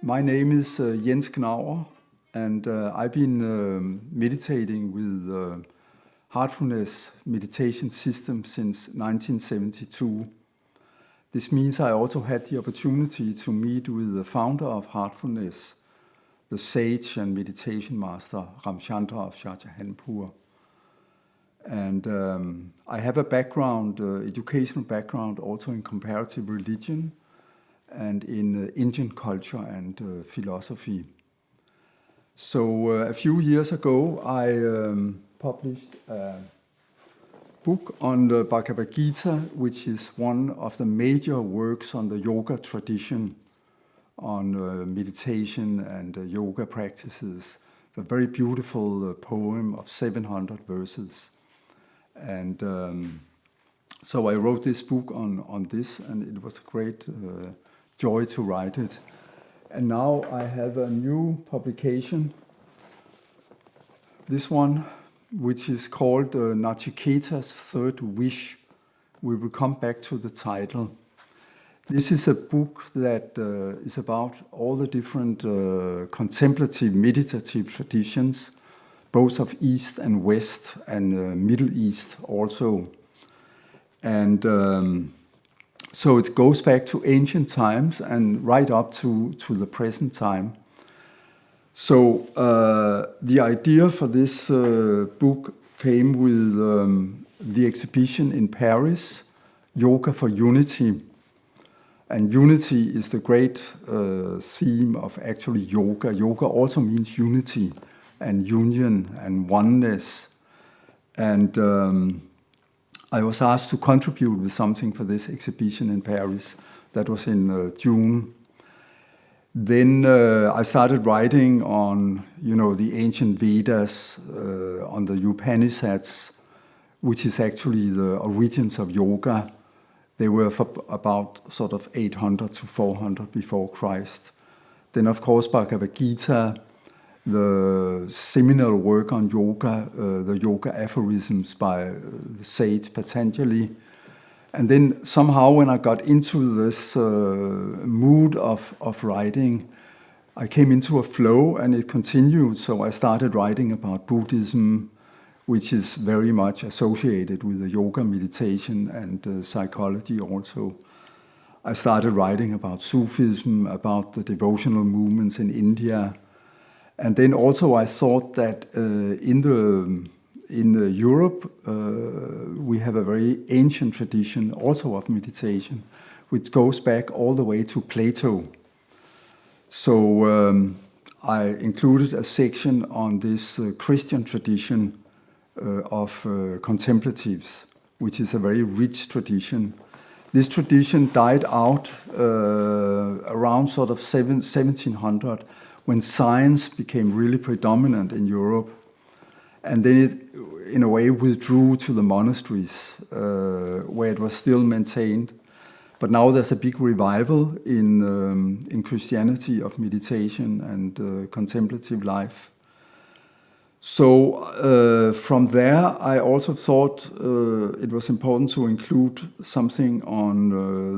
My name is Jens Gnauer, and I've been meditating with Heartfulness meditation system since 1972. This means I also had the opportunity to meet with the founder of Heartfulness, the sage and meditation master Ramchandra of Shahjahanpur. And I have a background, educational background also in comparative religion and in Indian culture and philosophy. So a few years ago, I published a book on the Bhagavad Gita, which is one of the major works on the yoga tradition, on meditation and yoga practices. It's a very beautiful poem of 700 verses. And so I wrote this book on this, and it was a great joy to write it. And now I have a new publication, this one, which is called Nachiketa's Third Wish. We will come back to the title. This is a book that is about all the different contemplative, meditative traditions, both of East and West, and Middle East also. And so it goes back to ancient times and right up to the present time. So the idea for this book came with the exhibition in Paris, Yoga for Unity. And unity is the great theme of actually yoga. Yoga also means unity and union and oneness. And I was asked to contribute with something for this exhibition in Paris. That was in June. Then I started writing on, the ancient Vedas, on the Upanishads, which is actually the origins of yoga. They were about sort of 800 to 400 before Christ. Then, of course, Bhagavad Gita, the seminal work on yoga, the yoga aphorisms by the sage Patanjali. And then somehow when I got into this mood of writing, I came into a flow and it continued. So I started writing about Buddhism, which is very much associated with the yoga, meditation and psychology also. I started writing about Sufism, about the devotional movements in India. And then also I thought that in Europe we have a very ancient tradition also of meditation, which goes back all the way to Plato. So I included a section on this Christian tradition of contemplatives, which is a very rich tradition. This tradition died out around sort of 1700, when science became really predominant in Europe. And then it, in a way, withdrew to the monasteries, where it was still maintained. But now there's a big revival in Christianity of meditation and contemplative life. So from there, I also thought it was important to include something on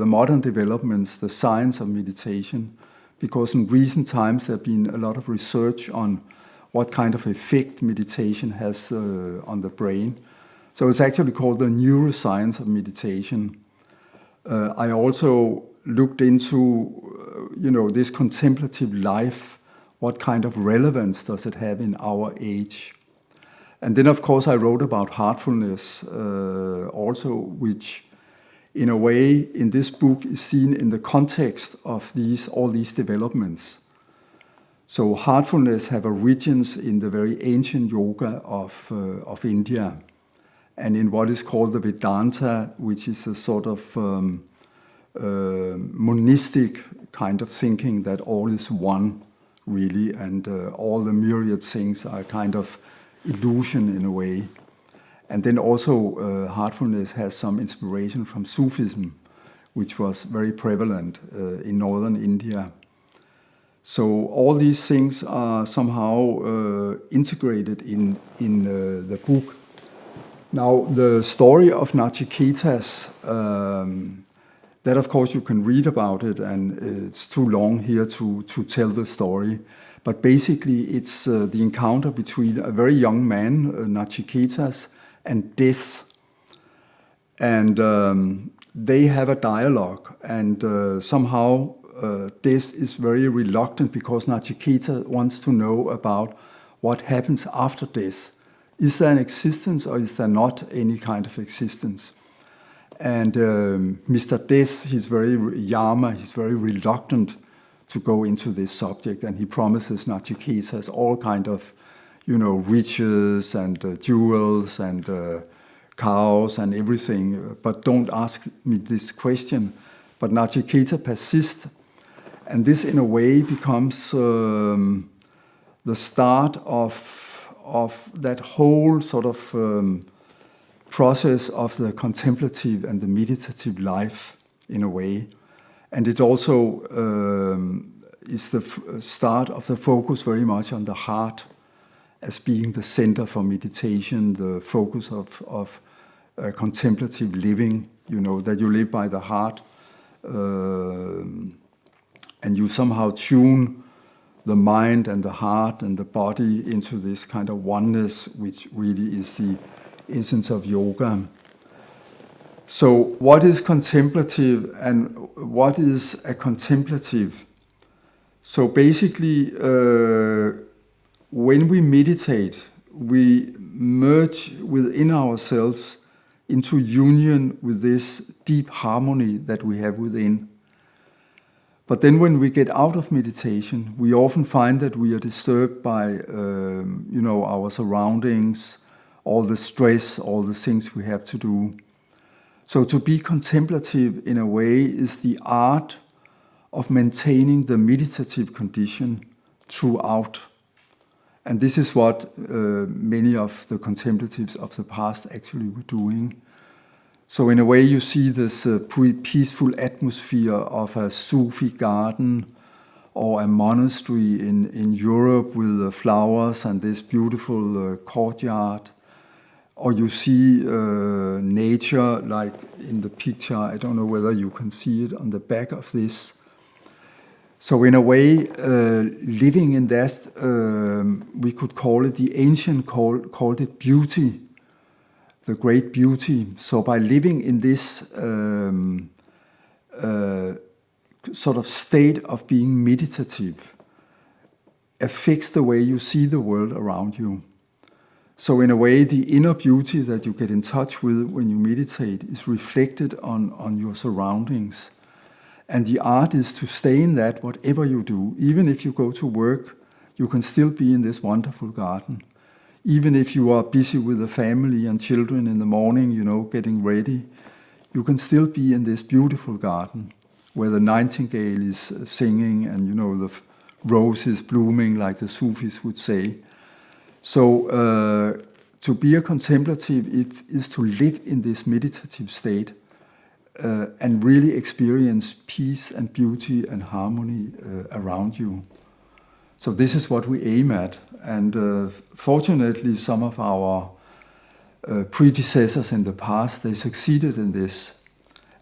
the modern developments, the science of meditation, because in recent times there have been a lot of research on what kind of effect meditation has on the brain. So it's actually called the neuroscience of meditation. I also looked into, this contemplative life. What kind of relevance does it have in our age? And then, of course, I wrote about heartfulness also, which in a way, in this book, is seen in the context of all these developments. So heartfulness have origins in the very ancient yoga of India, and in what is called the Vedanta, which is a sort of monistic kind of thinking that all is one, really, and all the myriad things are kind of illusion in a way. And then also heartfulness has some inspiration from Sufism, which was very prevalent in northern India. So all these things are somehow integrated in the book. Now, the story of Nachiketas That, of course, you can read about it, and it's too long here to tell the story. But basically, it's the encounter between a very young man, Nachiketas, and death. And they have a dialogue, and somehow death is very reluctant because Nachiketa wants to know about what happens after death. Is there an existence or is there not any kind of existence? And Mr. Death, he's very reluctant to go into this subject, and he promises Nachiketas all kind of, riches and jewels and cows and everything, but don't ask me this question. But Nachiketa persists, and this in a way becomes the start of that whole sort of process of the contemplative and the meditative life in a way. And it also is the start of the focus very much on the heart as being the center for meditation, the focus of contemplative living, that you live by the heart, and you somehow tune the mind and the heart and the body into this kind of oneness, which really is the essence of yoga. So what is contemplative and what is a contemplative? So basically, when we meditate, we merge within ourselves into union with this deep harmony that we have within. But then when we get out of meditation, we often find that we are disturbed by, our surroundings, all the stress, all the things we have to do. So to be contemplative in a way is the art of maintaining the meditative condition throughout. And this is what many of the contemplatives of the past actually were doing. So in a way you see this peaceful atmosphere of a Sufi garden or a monastery in Europe with flowers and this beautiful courtyard. Or you see nature like in the picture. I don't know whether you can see it on the back of this. So in a way, living in that, we could call it, the ancient called it beauty, the great beauty. So by living in this sort of state of being meditative, affects the way you see the world around you. So in a way, the inner beauty that you get in touch with when you meditate is reflected on your surroundings. And the art is to stay in that whatever you do. Even if you go to work, you can still be in this wonderful garden. Even if you are busy with the family and children in the morning, getting ready, you can still be in this beautiful garden where the nightingale is singing and, the rose is blooming, like the Sufis would say. So to be a contemplative is to live in this meditative state and really experience peace and beauty and harmony around you. So this is what we aim at. And fortunately, some of our predecessors in the past, they succeeded in this.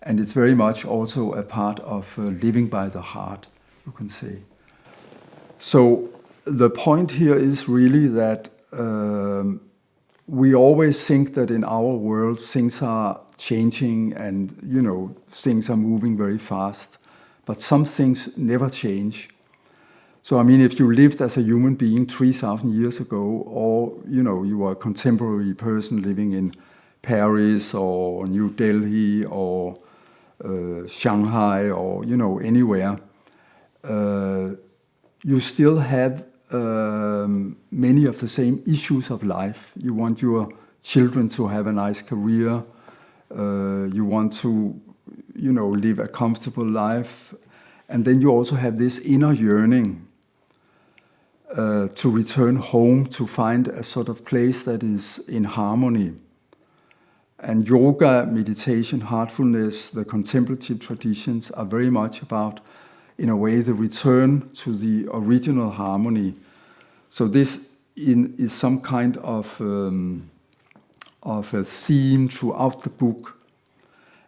And it's very much also a part of living by the heart, you can say. So the point here is really that we always think that in our world things are changing and, things are moving very fast. But some things never change. So, if you lived as a human being 3,000 years ago, or, you were a contemporary person living in Paris or New Delhi or Shanghai or, anywhere, you still have many of the same issues of life. You want your children to have a nice career. You want to, live a comfortable life. And then you also have this inner yearning to return home, to find a sort of place that is in harmony. And yoga, meditation, heartfulness, the contemplative traditions are very much about, in a way, the return to the original harmony. So this is some kind of a theme throughout the book.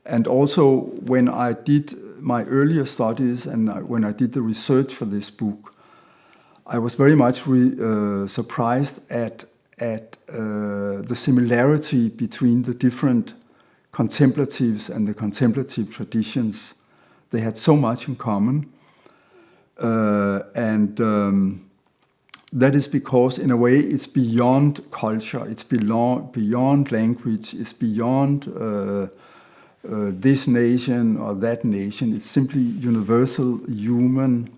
And also, when I did my earlier studies and when I did the research for this book, I was very much surprised at the similarity between the different contemplatives and the contemplative traditions. They had so much in common. That is because, in a way, it's beyond culture, it's beyond language, it's beyond this nation or that nation. It's simply universal human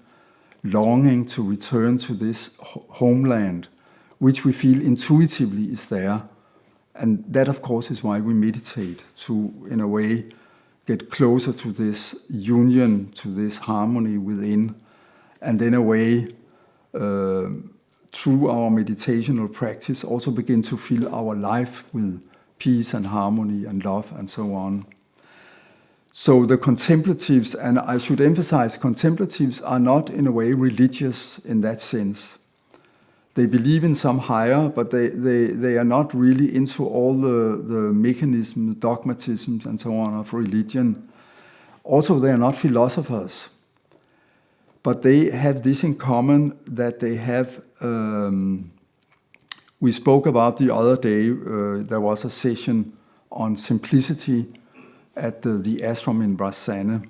longing to return to this homeland, which we feel intuitively is there. And that, of course, is why we meditate, to, in a way, get closer to this union, to this harmony within, and in a way, through our meditational practice, also begin to fill our life with peace and harmony and love and so on. So the contemplatives, and I should emphasize, contemplatives are not in a way religious in that sense. They believe in some higher, but they are not really into all the mechanisms, dogmatisms and so on of religion. Also, they are not philosophers. But they have this in common, that they have, we spoke about the other day, there was a session on simplicity at the ashram in Brasane.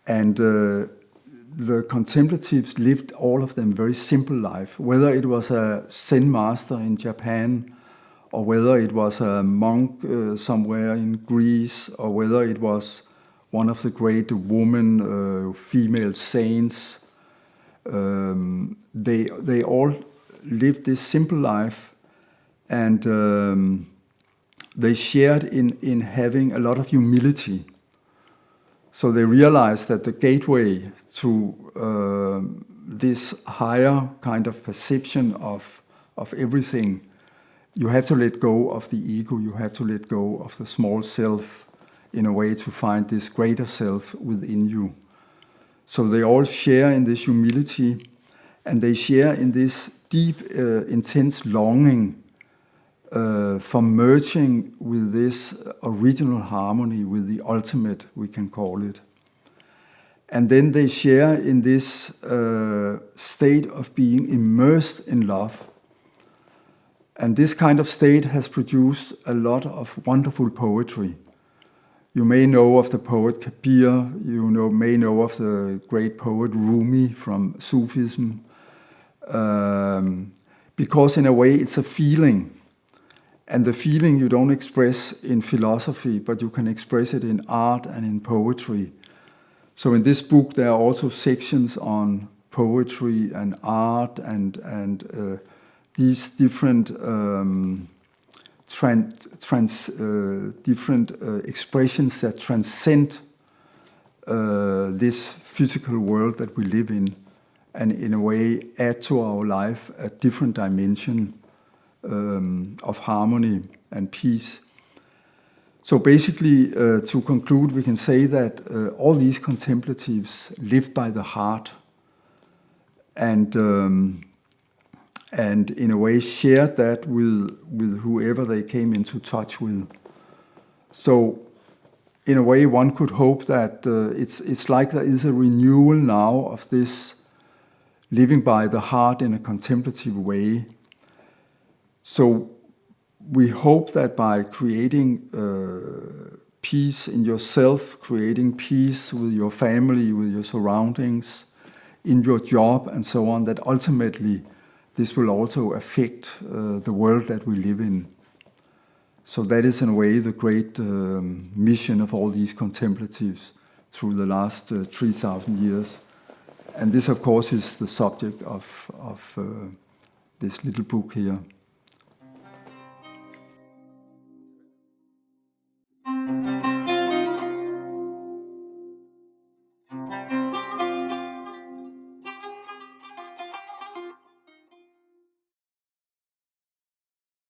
And the contemplatives lived, all of them, very simple life. Whether it was a Zen master in Japan, or whether it was a monk somewhere in Greece, or whether it was one of the great women, female saints, they all lived this simple life, and they shared in having a lot of humility. So they realized that the gateway to this higher kind of perception of everything, you have to let go of the ego, you have to let go of the small self in a way to find this greater self within you. So they all share in this humility, and they share in this deep, intense longing for merging with this original harmony, with the ultimate, we can call it. And then they share in this state of being immersed in love. And this kind of state has produced a lot of wonderful poetry. You may know of the poet Kabir, may know of the great poet Rumi from Sufism, because in a way it's a feeling. And the feeling you don't express in philosophy, but you can express it in art and in poetry. So in this book there are also sections on poetry and art and these different different expressions that transcend this physical world that we live in, and in a way add to our life a different dimension of harmony and peace. So basically, to conclude, we can say that all these contemplatives live by the heart, and in a way shared that with whoever they came into touch with. So in a way, one could hope that it's like there is a renewal now of this living by the heart in a contemplative way. So we hope that by creating peace in yourself, creating peace with your family, with your surroundings, in your job and so on, that ultimately this will also affect the world that we live in. So that is in a way the great mission of all these contemplatives through the last 3,000 years. And this, of course, is the subject of this little book here.